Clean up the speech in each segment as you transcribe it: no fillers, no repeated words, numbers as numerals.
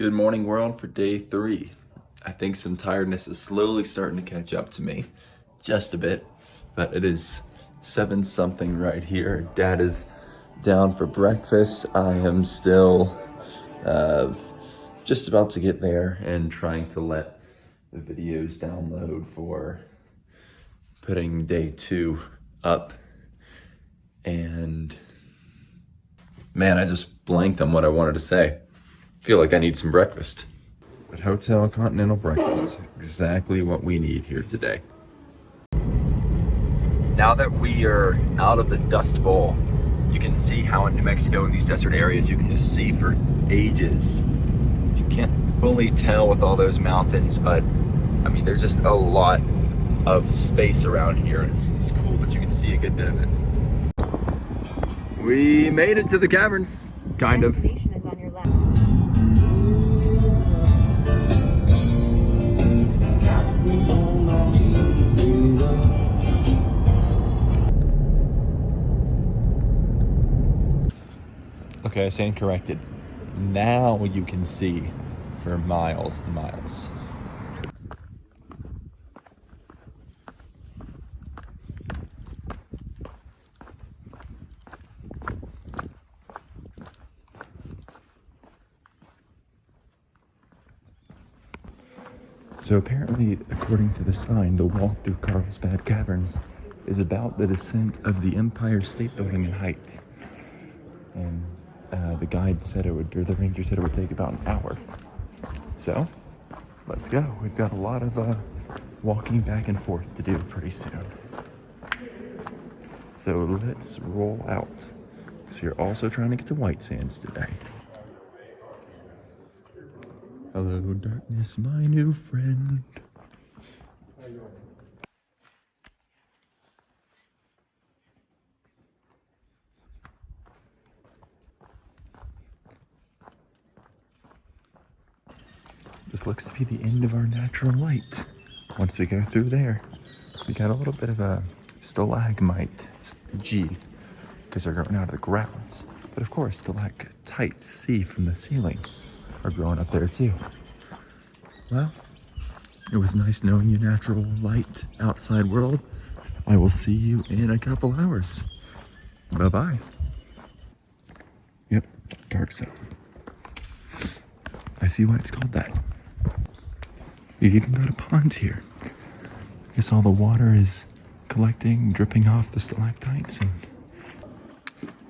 Good morning, world, for day 3. I think some tiredness is slowly starting to catch up to me, just a bit, but it is 7 something right here. Dad is down for breakfast. I am still just about to get there and trying to let the videos download for putting day 2 up. And man, I just blanked on what I wanted to say. Feel like I need some breakfast. But Hotel Continental breakfast is exactly what we need here today. Now that we are out of the Dust Bowl, you can see how in New Mexico in these desert areas you can just see for ages. You can't fully tell with all those mountains, but I mean there's just a lot of space around here. It's cool that you can see a good bit of it. We made it to the Caverns, kind of. Destination is on your left. Okay, I stand corrected. Now you can see for miles and miles. So apparently, according to the sign, the walk through Carlsbad Caverns is about the descent of the Empire State Building in height. And the guide said it would, or the ranger said it would take about an hour. So, let's go. We've got a lot of walking back and forth to do pretty soon. So let's roll out. So you're also trying to get to White Sands today. Hello, darkness, my new friend. This looks to be the end of our natural light. Once we go through there, we got a little bit of a stalagmite G, because they're growing out of the ground. But of course, stalactites C from the ceiling are growing up there too. Well, it was nice knowing you, natural light outside world. I will see you in a couple hours. Bye-bye. Yep, dark zone. I see why it's called that. You even got a pond here. I guess all the water is collecting, dripping off the stalactites, and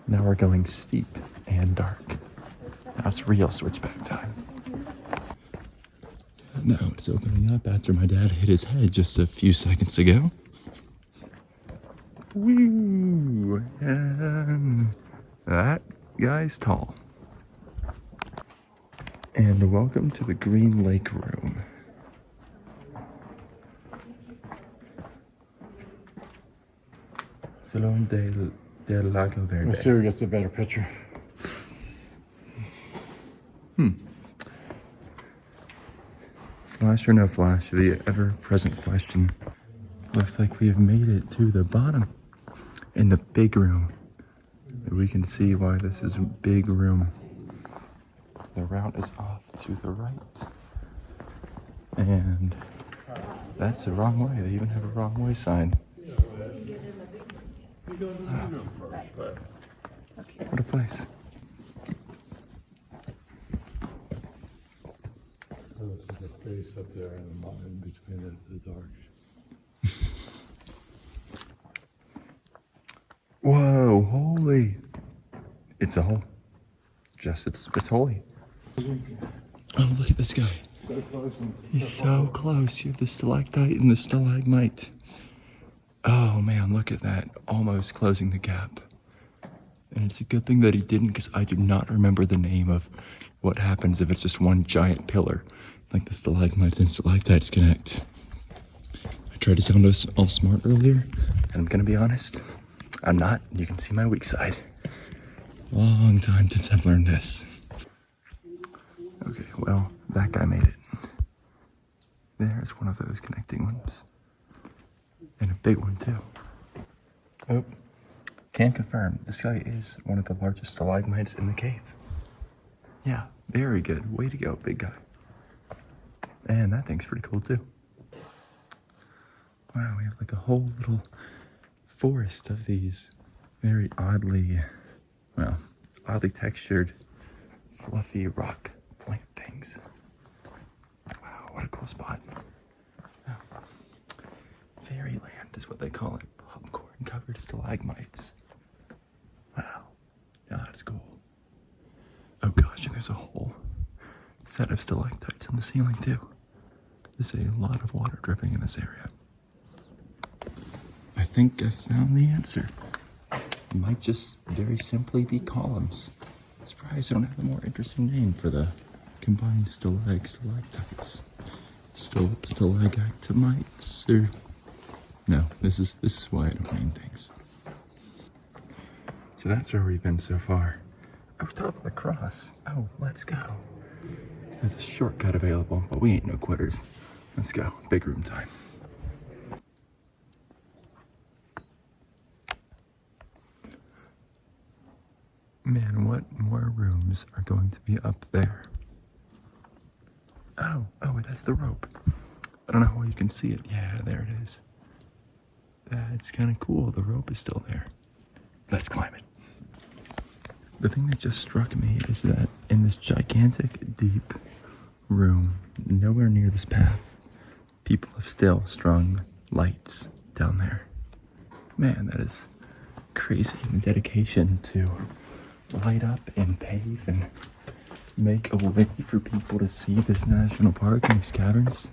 now we're going steep and dark. Now it's real switchback time. Now it's opening up after my dad hit his head just a few seconds ago. Woo! And that guy's tall. And welcome to the Green Lake Room. Salon del Lago Verde. Let's see who gets the better picture. Flash or no flash, the ever-present question. Looks like we have made it to the bottom in the big room. We can see why this is a big room. The route is off to the right. And that's the wrong way. They even have a wrong way sign. What a place. There's a space up there in the mountain between the dark. Whoa, holy. It's a hole. It's holy. Oh, look at this guy. So close. He's so close. You have the stalactite and the stalagmite. Oh man, look at that. Almost closing the gap. And it's a good thing that he didn't, because I do not remember the name of what happens if it's just one giant pillar. Like the stalagmites and stalactites connect. I tried to sound all smart earlier, and I'm gonna be honest, I'm not. You can see my weak side. Long time since I've learned this. Okay, well, that guy made it. There's one of those connecting ones. And a big one too. Oh, can confirm, this guy is one of the largest stalagmites in the cave. Yeah, Very good. Way to go, big guy. And that thing's pretty cool too. Wow, we have like a whole little forest of these very oddly textured, fluffy rock plant things. Wow, what a cool spot. Oh. Fairyland is what they call it. Popcorn-covered stalagmites. Wow, yeah, that's cool. Oh gosh, and there's a whole set of stalactites in the ceiling too. There's a lot of water dripping in this area. I think I found the answer. It might just very simply be columns. I'm surprised I don't have a more interesting name for the combined stalactites. Stalagmites, or no, this is why I don't name things. So that's where we've been so far. Oh, top of the cross. Oh, let's go. There's a shortcut available, but we ain't no quitters. Let's go. Big room time. Man, what more rooms are going to be up there? Oh, that's the rope. I don't know how you can see it. Yeah, there it is. That's kind of cool. The rope is still there. Let's climb it. The thing that just struck me is that in this gigantic, deep room, nowhere near this path, people have still strung lights down there. Man, that is crazy. The dedication to light up and pave and make a way for people to see this national park and these caverns.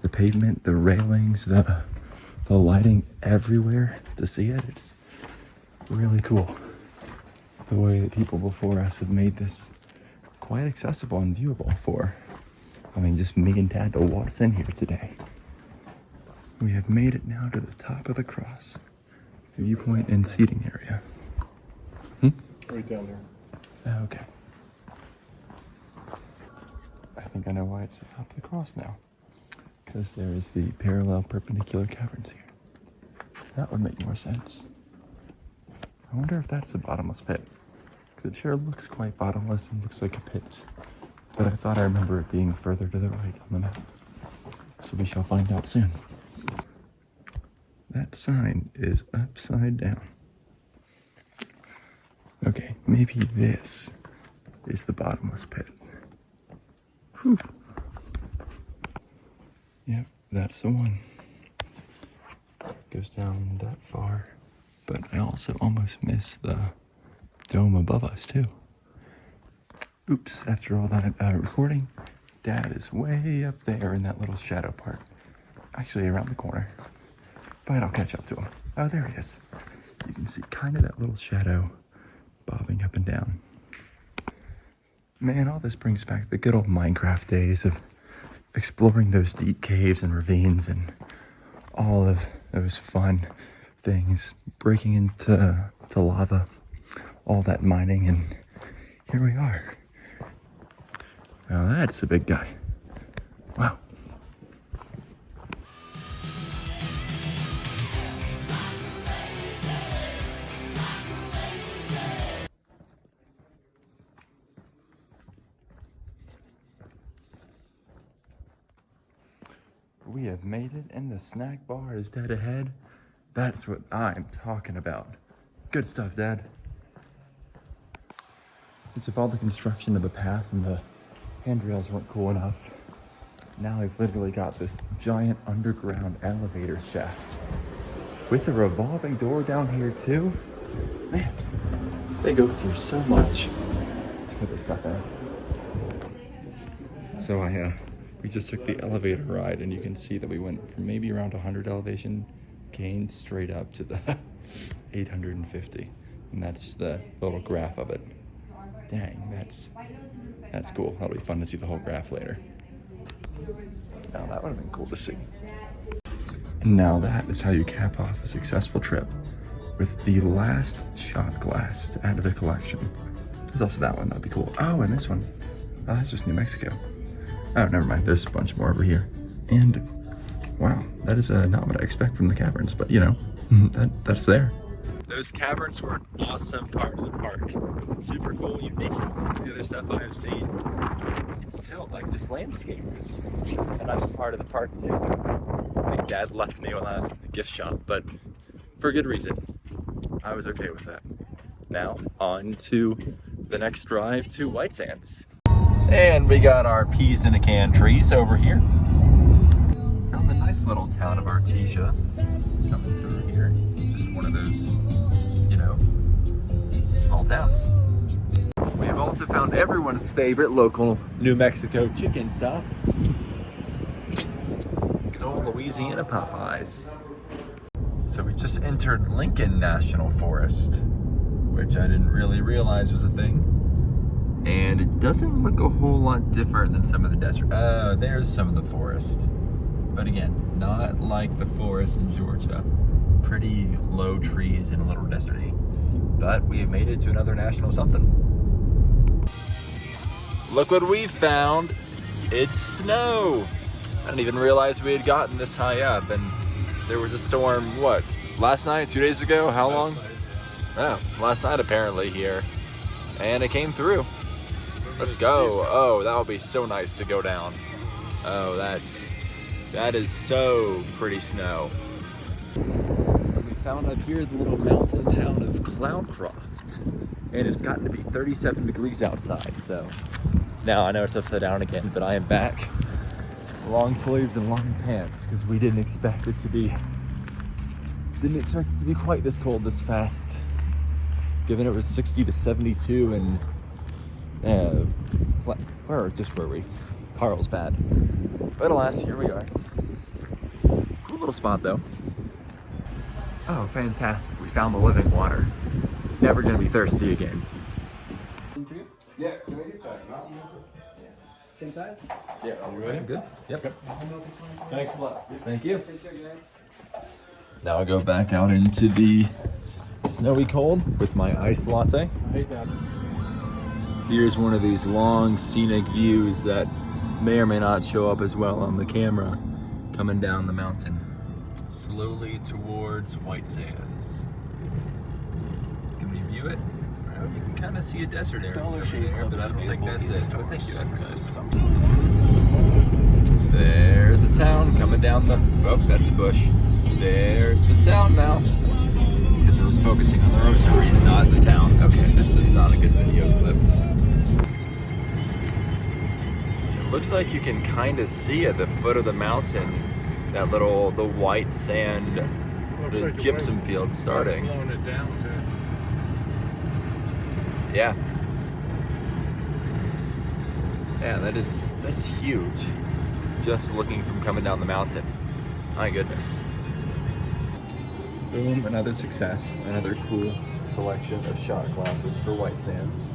The pavement, the railings, the lighting everywhere to see it. It's really cool. The way that people before us have made this quite accessible and viewable for, just me and Dad to walk us in here today. We have made it now to the top of the cross. Viewpoint and seating area. Right down there. Okay. I think I know why it's the top of the cross now. Because there is the parallel perpendicular caverns here. That would make more sense. I wonder if that's the bottomless pit. Because it sure looks quite bottomless and looks like a pit. But I thought I remember it being further to the right on the map. So we shall find out soon. That sign is upside down. Okay, maybe this is the bottomless pit. Whew. Yep, that's the one. Goes down that far. But I also almost missed the dome above us too. Oops, after all that recording, Dad is way up there in that little shadow part. Actually around the corner. But I'll catch up to him. Oh, there he is. You can see kind of that little shadow bobbing up and down. Man, all this brings back the good old Minecraft days of exploring those deep caves and ravines and all of those fun things, breaking into the lava, all that mining, and here we are. Now that's a big guy. Wow. We have made it, and the snack bar is dead ahead. That's what I'm talking about. Good stuff, Dad. As if all the construction of the path and the handrails weren't cool enough, now I've literally got this giant underground elevator shaft with a revolving door down here too. Man, they go through so much to put this stuff in. So we just took the elevator ride, and you can see that we went from maybe around 100 elevation gained straight up to the 850, and that's the little graph of it. Dang, that's cool. That'll be fun to see the whole graph later. Now that would have been cool to see. And now that is how you cap off a successful trip, with the last shot glass to add to the collection. There's also that one, that'd be cool. Oh, and this one. Oh, that's just New Mexico. Oh, never mind. There's a bunch more over here. And wow, that is not what I expect from the caverns, but that's there. Those caverns were an awesome part of the park. Super cool, unique from the other stuff I have seen. It's still like this landscape is a nice part of the park too. I think Dad left me while I was in the gift shop, but for good reason. I was okay with that. Now on to the next drive to White Sands. And we got our peas in a can trees over here. From the nice little town of Artesia, coming through here. Just one of those, you know, small towns. We have also found everyone's favorite local New Mexico chicken stop. Good old Louisiana Popeyes. So we just entered Lincoln National Forest, which I didn't really realize was a thing. And it doesn't look a whole lot different than some of the desert. There's some of the forest. But again, not like the forest in Georgia. Pretty low trees and a little deserty. But we have made it to another national something. Look what we found. It's snow. I didn't even realize we had gotten this high up, and there was a storm, what, last night, 2 days ago? How long? Oh, last night apparently here. And it came through. Let's go. Oh, that would be so nice to go down. Oh, that is so pretty snow. We found up here the little mountain town of Cloudcroft. And it's gotten to be 37 degrees outside, so now I know it's upside down again, but I am back. Long sleeves and long pants, because we didn't expect it to be quite this cold this fast. Given it was 60 to 72 and where were we? Carlsbad. But alas, here we are. Cool little spot though. Oh, fantastic. We found the living water. Never gonna be thirsty again. Yeah, can I get that? Same size? Yeah, are you ready? Good. Yep. Thanks a lot. Thank you. Take care, guys. Now I go back out into the snowy cold with my iced latte. Here's one of these long scenic views that may or may not show up as well on the camera coming down the mountain slowly towards White Sands. Can we view it? Well, you can kind of see a desert area over there, but I don't think that's it. Oh, thank you. There's a town coming down the... Oh, that's a bush. There's the town now. Except it was focusing on the rosary, not the town. Okay, this is not a good video clip. It looks like you can kind of see at the foot of the mountain the white sand, the gypsum field starting. Blowing it down too. Yeah. Yeah, that's huge. Just looking from coming down the mountain. My goodness. Boom, another success. Another cool selection of shot glasses for White Sands.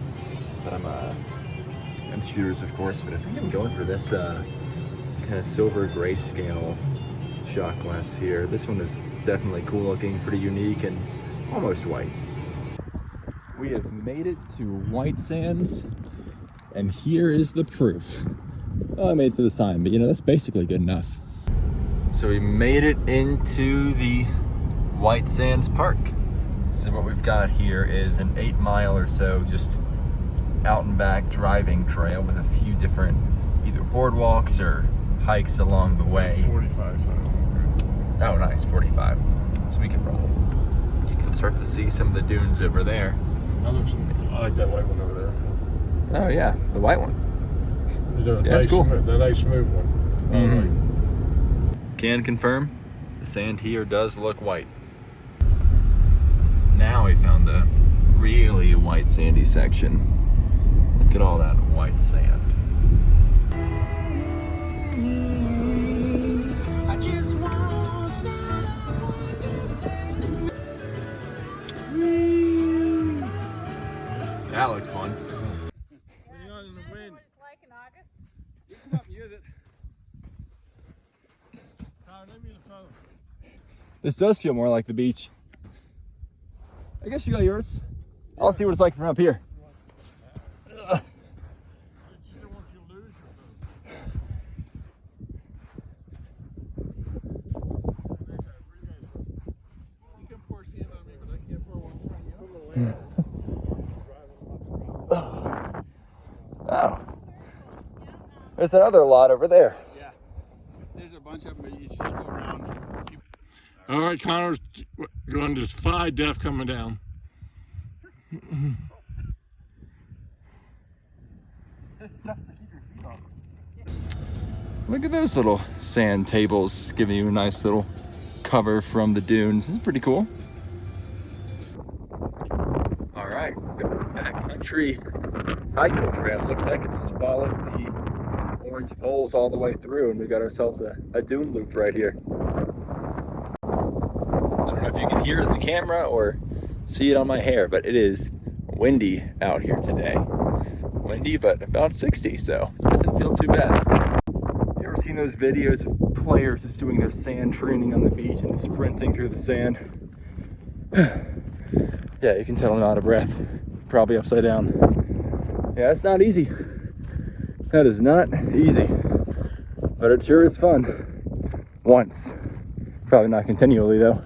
But I'm shooters, of course, but I think I'm going for this kind of silver grayscale shot glass here. This one is definitely cool looking, pretty unique, and almost white. We have made it to White Sands, and here is the proof. Well, I made it to the sign, but you know, that's basically good enough. So we made it into the White Sands Park. So what we've got here is an 8 mile or so just out and back driving trail with a few different either boardwalks or hikes along the way. 45, so. Oh, nice, 45. So we can roll. You can start to see some of the dunes over there. I like that white one over there. Oh yeah, the white one. The Yeah, that's cool. The nice smooth one. Mm-hmm. Can confirm, the sand here does look white. Now we found the really white sandy section. Look at all that white sand. I just want someone to say. That looks fun. When you're out in the wind. What it's like in August? You come up and use it. Tyler, let me the phone. This does feel more like the beach. I guess you got yours. I'll see what it's like from up here. Ugh. You don't want you to lose your phone. You can pour sand on me, but I can't pour water. There's another lot over there. Yeah. There's a bunch of them, but you just go around. All right, Connor's going to defy death coming down. Look at those little sand tables giving you a nice little cover from the dunes. This is pretty cool. All right, backcountry hiking trail. Looks like it's just followed the orange poles all the way through, and we got ourselves a dune loop right here. I don't know if you can hear it in the camera or see it on my hair, but it is windy out here today. Windy, but about 60, so it doesn't feel too bad. You ever seen those videos of players just doing their sand training on the beach and sprinting through the sand? Yeah, you can tell I'm out of breath. Probably upside down. Yeah, it's not easy. That is not easy. But it sure is fun. Once. Probably not continually though.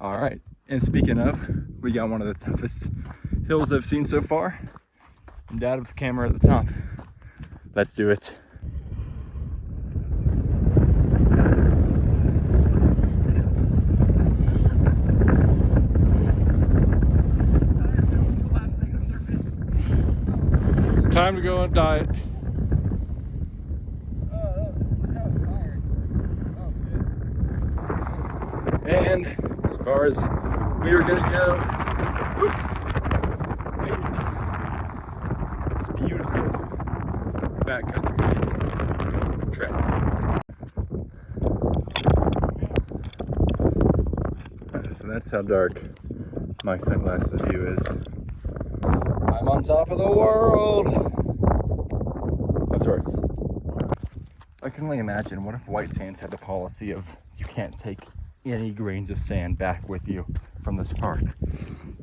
All right, and speaking of, we got one of the toughest hills I've seen so far. And out of the camera at the top. Let's do it. Time to go on diet. And as far as we are gonna go, it's beautiful backcountry trail. So that's how dark my sunglasses view is. I'm on top of the world. Of sorts. I can only imagine, what if White Sands had the policy of you can't take any grains of sand back with you from this park?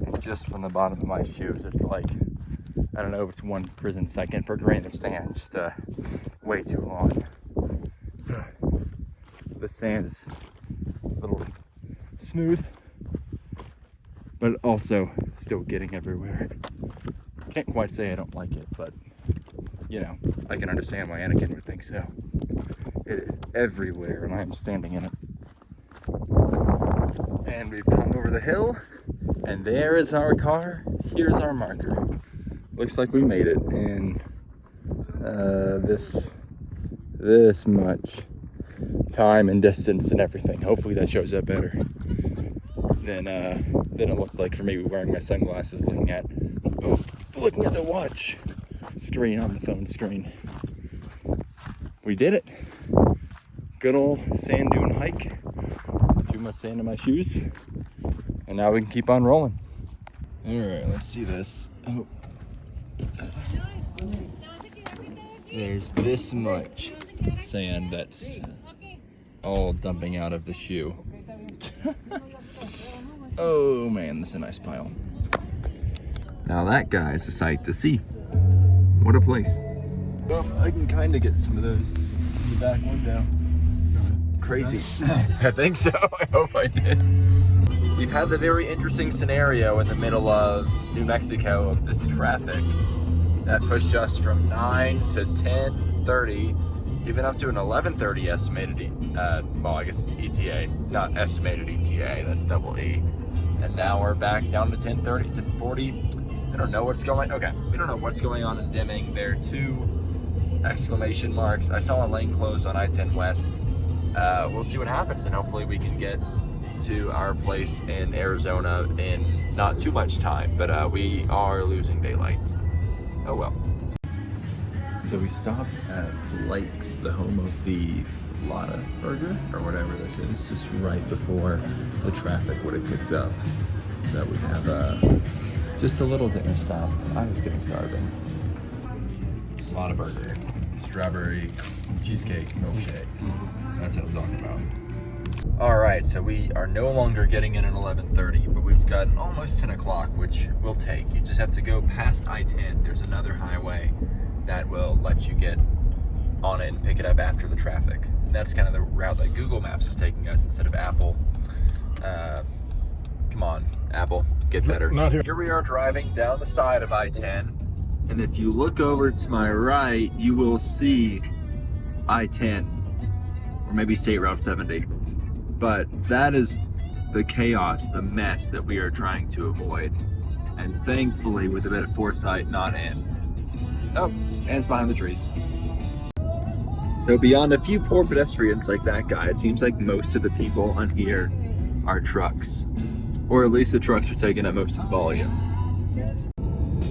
And just from the bottom of my shoes, it's like, I don't know if it's 1 prison second per grain of sand, just way too long. The sand is a little smooth, but also still getting everywhere. Can't quite say I don't like it, but you know, I can understand why Anakin would think so. It is everywhere, and I am standing in it. And we've come over the hill, and there is our car. Here's our marker. Looks like we made it in this much time and distance and everything. Hopefully that shows up better than it looks like for me wearing my sunglasses, looking at the watch screen on the phone screen. We did it. Good old sand dune hike. Too much sand in my shoes. And now we can keep on rolling. All right, let's see this. Oh. There's this much sand that's all dumping out of the shoe. Oh man, this is a nice pile. Now that guy is a sight to see. What a place. Well, I can kind of get some of those in the back window. Crazy. I think so. I hope I did. We've had the very interesting scenario in the middle of New Mexico of this traffic that pushed us from 9 to 10:30, even up to an 11:30 estimated, well, I guess ETA, not estimated ETA, that's double E. And now we're back down to 10:30, 10:40. I don't know what's going on. Okay, we don't know what's going on in Deming. There are 2 exclamation marks. I saw a lane closed on I-10 West. We'll see what happens, and hopefully we can get to our place in Arizona in not too much time, but we are losing daylight. Oh well. So we stopped at Blake's, the home of the Lotta Burger, or whatever this is, just right before the traffic would have kicked up. So we have just a little dinner stop. I was getting starving. Lotta Burger, strawberry cheesecake milkshake. That's what I'm talking about. All right, so we are no longer getting in at 11:30, but we've got almost 10 o'clock, which we'll take. You just have to go past I-10. There's another highway that will let you get on it and pick it up after the traffic. And that's kind of the route that Google Maps is taking us instead of Apple. Come on, Apple, get better. Not here. Here we are driving down the side of I-10, And if you look over to my right, you will see I-10, or maybe State Route 70. But that is the chaos, the mess that we are trying to avoid. And thankfully, with a bit of foresight, not in. Oh, and it's behind the trees. So beyond a few poor pedestrians like that guy, it seems like most of the people on here are trucks. Or at least the trucks are taking up most of the volume.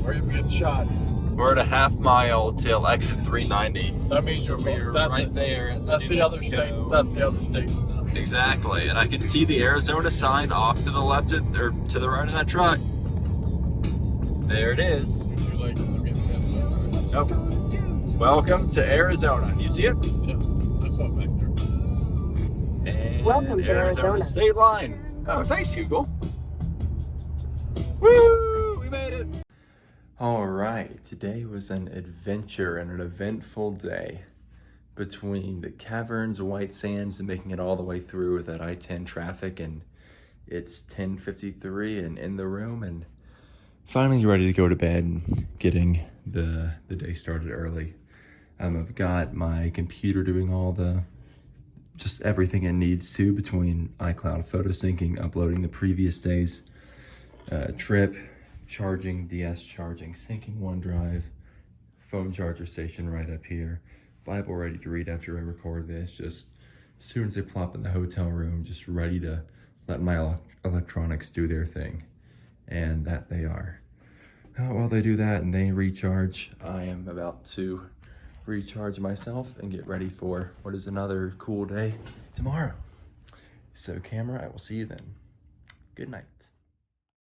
Or you're getting shot. We're at a half mile till exit 390. That means you're right there. That's the other state. That's the other state. Exactly, and I can see the Arizona sign off to the left of, or to the right of that truck. There it is. Oh. Welcome to Arizona. You see it? Yeah, that's what back there. And Welcome to Arizona. State line. Oh, thanks, Google. Woo! We made it. All right, today was an adventure and an eventful day between the Caverns, White Sands, and making it all the way through with that I-10 traffic, and it's 10:53 and in the room, and finally ready to go to bed and getting the day started early. I've got my computer doing all just everything it needs to between iCloud photo syncing, uploading the previous day's trip, charging, DS charging, syncing OneDrive, phone charger station right up here, Bible ready to read after I record this, just as soon as they plop in the hotel room, just ready to let my electronics do their thing. And that they are. While they do that and they recharge, I am about to recharge myself and get ready for what is another cool day tomorrow. So camera, I will see you then. Good night.